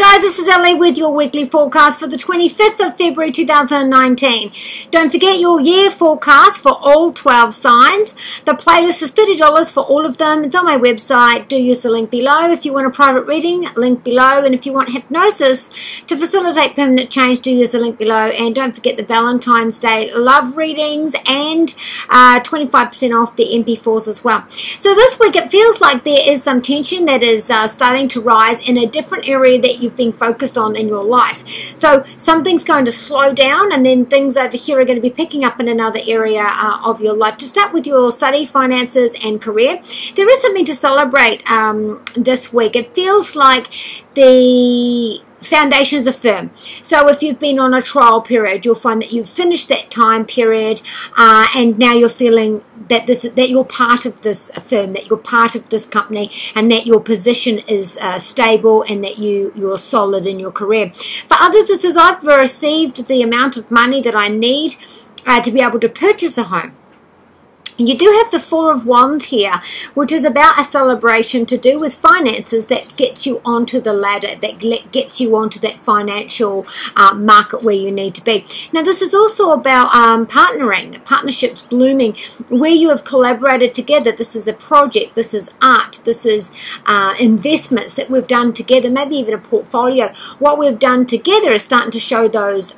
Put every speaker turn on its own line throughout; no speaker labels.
Guys, this is Ellie with your weekly forecast for the 25th of February 2019. Don't forget your year forecast for all 12 signs. The playlist is $30 for all of them. It's on my website. Do use the link below if you want a private reading, link below. And if you want hypnosis to facilitate permanent change, do use the link below. And don't forget the Valentine's Day love readings and 25% off the MP4s as well. So this week it feels like there is some tension that is starting to rise in a different area that you've been focused on in your life. So something's going to slow down, and then things over here are going to be picking up in another area of your life. To start with your study, finances, and career, there is something to celebrate this week. It feels like the foundations are firm. So if you've been on a trial period, you'll find that you've finished that time period, and now you're feeling that you're part of this firm, that you're part of this company, and that your position is stable, and that you're solid in your career. For others, this is I've received the amount of money that I need to be able to purchase a home. You do have the Four of Wands here, which is about a celebration to do with finances that gets you onto the ladder, that gets you onto that financial market where you need to be. Now, this is also about partnering, partnerships blooming, where you have collaborated together. This is a project, this is art, this is investments that we've done together, maybe even a portfolio. What we've done together is starting to show those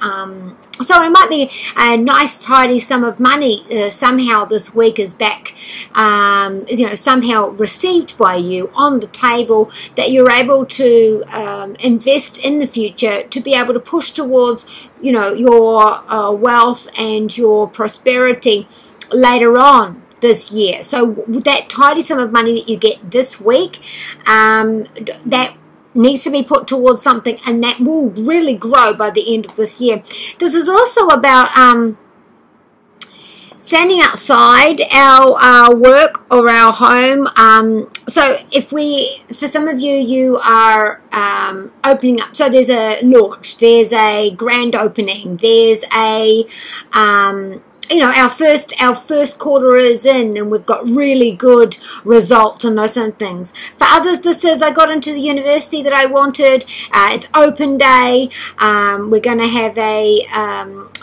so it might be a nice, tidy sum of money somehow this week is back, somehow received by you on the table, that you're able to invest in the future to be able to push towards, your wealth and your prosperity later on this year. So that tidy sum of money that you get this week, that needs to be put towards something, and that will really grow by the end of this year. This is also about standing outside our work or our home. So for some of you, you are opening up. So there's a launch, there's a grand opening, there's a our first quarter is in, and we've got really good results and those sort of things. For others, this is I got into the university that I wanted. It's open day. We're going to have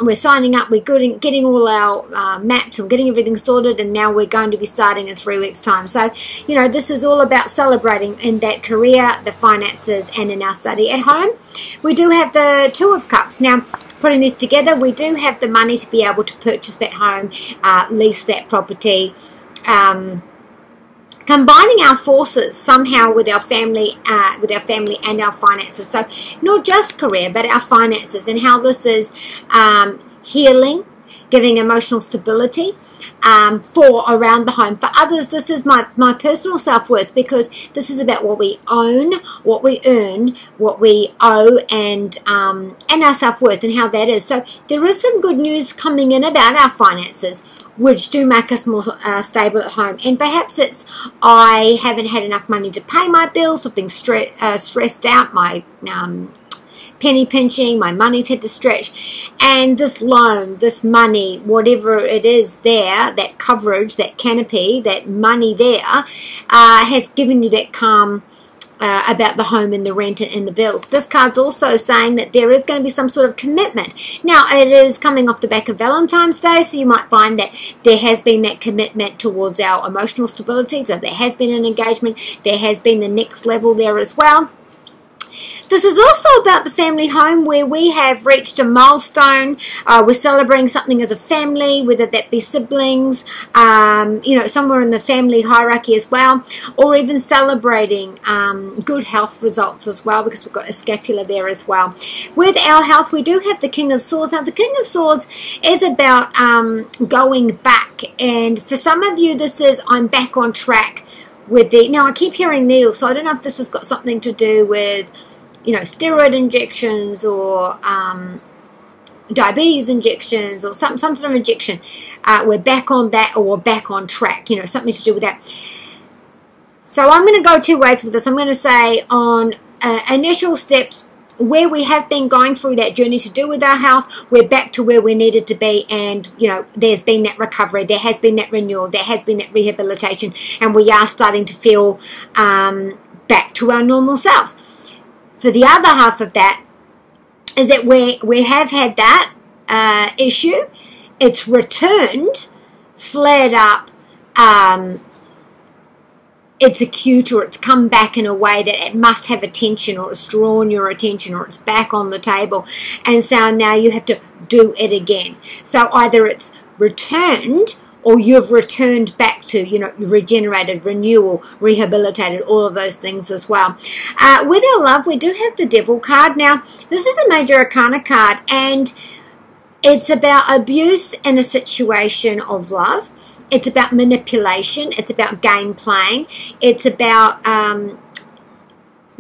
we're signing up. We're getting all our maps and getting everything sorted, and now we're going to be starting in 3 weeks' time. So, this is all about celebrating in that career, the finances, and in our study. At home, we do have the Two of Cups. Now, putting this together, we do have the money to be able to purchase that home, lease that property, combining our forces somehow with our family and our finances. So not just career, but our finances, and how this is healing, giving emotional stability for around the home. For others, this is my personal self-worth, because this is about what we own, what we earn, what we owe, and our self-worth, and how that is. So there is some good news coming in about our finances, which do make us more stable at home. And perhaps it's I haven't had enough money to pay my bills, I've been stressed out, my penny pinching, my money's had to stretch, and this loan, this money, whatever it is there, that coverage, that canopy, that money there, has given you that calm about the home and the rent and the bills. This card's also saying that there is going to be some sort of commitment. Now, it is coming off the back of Valentine's Day, so you might find that there has been that commitment towards our emotional stability, so there has been an engagement, there has been the next level there as well. This is also about the family home, where we have reached a milestone. We're celebrating something as a family, whether that be siblings, somewhere in the family hierarchy as well, or even celebrating good health results as well, because we've got a scapula there as well. With our health, we do have the King of Swords. Now, the King of Swords is about going back, and for some of you, this is I'm back on track with now I keep hearing needles, so I don't know if this has got something to do with steroid injections, or diabetes injections, or some sort of injection. We're back on that, or we're back on track, something to do with that. So I'm going to go two ways with this. I'm going to say on initial steps, where we have been going through that journey to do with our health, we're back to where we needed to be, and there's been that recovery, there has been that renewal, there has been that rehabilitation, and we are starting to feel back to our normal selves. for the other half of that is that we have had that issue. It's returned, flared up, it's acute, or it's come back in a way that it must have attention, or it's drawn your attention, or it's back on the table. And so now you have to do it again. So either it's returned, or you've returned back to, regenerated, renewal, rehabilitated, all of those things as well. With our love, we do have the Devil card. Now, this is a major arcana card, and it's about abuse in a situation of love. It's about manipulation. It's about game playing. It's about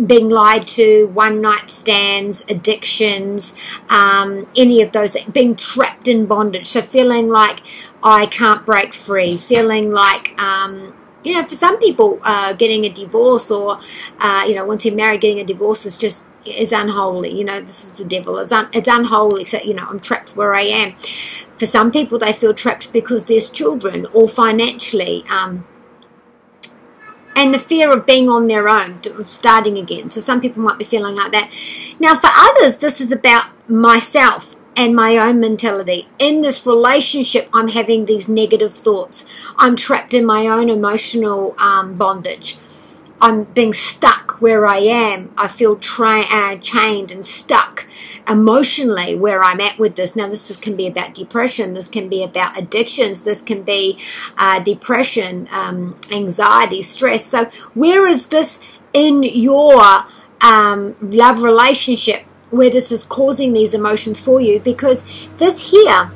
being lied to, one-night stands, addictions, any of those, being trapped in bondage. So feeling like I can't break free, feeling like, for some people, getting a divorce or, once you're married, getting a divorce is unholy. This is the devil. It's unholy. So, I'm trapped where I am. For some people, they feel trapped because there's children or financially, and the fear of being on their own, of starting again. So some people might be feeling like that. Now, for others, this is about myself and my own mentality. In this relationship, I'm having these negative thoughts. I'm trapped in my own emotional bondage. I'm being stuck where I am. I feel chained and stuck emotionally where I'm at with this. Now, this can be about depression. This can be about addictions. This can be depression, anxiety, stress. So where is this in your love relationship where this is causing these emotions for you? Because this here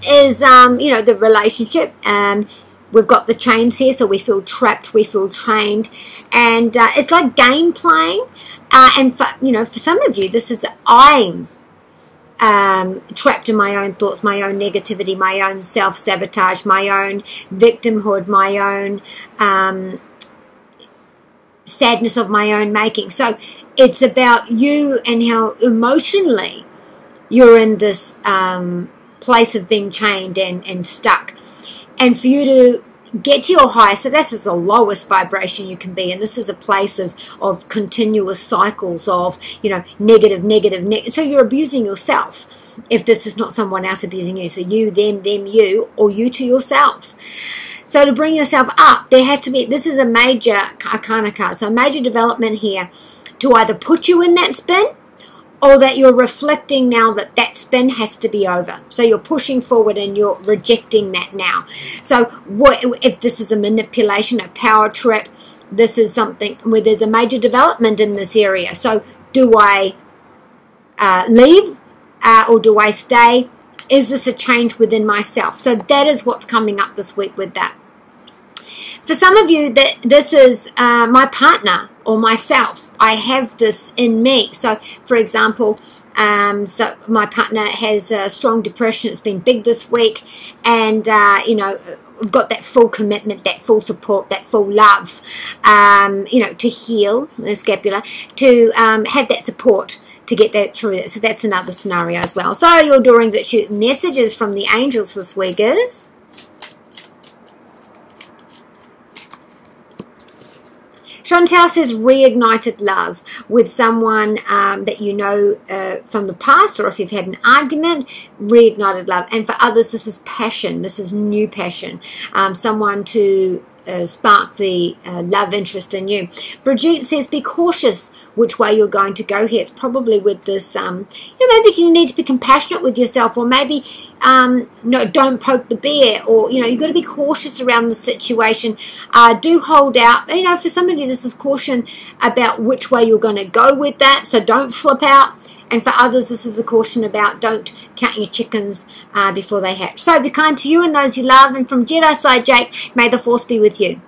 is, the relationship. We've got the chains here, so we feel trapped, we feel chained, and it's like game playing. And for some of you, this is I'm trapped in my own thoughts, my own negativity, my own self-sabotage, my own victimhood, my own sadness of my own making. So it's about you and how emotionally you're in this place of being chained and stuck. And for you to get to your high, so this is the lowest vibration you can be, and this is a place of continuous cycles of, negative. So you're abusing yourself if this is not someone else abusing you. So you, them, you, or you to yourself. So to bring yourself up, there has to be, this is a major arcana card, so a major development here to either put you in that spin, or that you're reflecting now that spin has to be over. So you're pushing forward and you're rejecting that now. So if this is a manipulation, a power trip, this is something where there's a major development in this area. So do I leave or do I stay? Is this a change within myself? So that is what's coming up this week with that. For some of you, this is my partner or myself. I have this in me. So, for example, so my partner has strong depression. It's been big this week, and we've got that full commitment, that full support, that full love. To heal the scapula, to have that support to get that through it. So that's another scenario as well. So your Adoring Virtue messages from the angels this week is, Chantel says reignited love with someone that you know from the past, or if you've had an argument, reignited love. And for others, this is passion. This is new passion. Someone to spark the love interest in you. Brigitte says be cautious which way you're going to go here. It's probably with this, maybe you need to be compassionate with yourself, or maybe don't poke the bear, or you've got to be cautious around the situation. Do hold out. For some of you, this is caution about which way you're going to go with that, so don't flip out. And for others, this is a caution about don't count your chickens before they hatch. So be kind to you and those you love. And from Jedi Side Jake, may the Force be with you.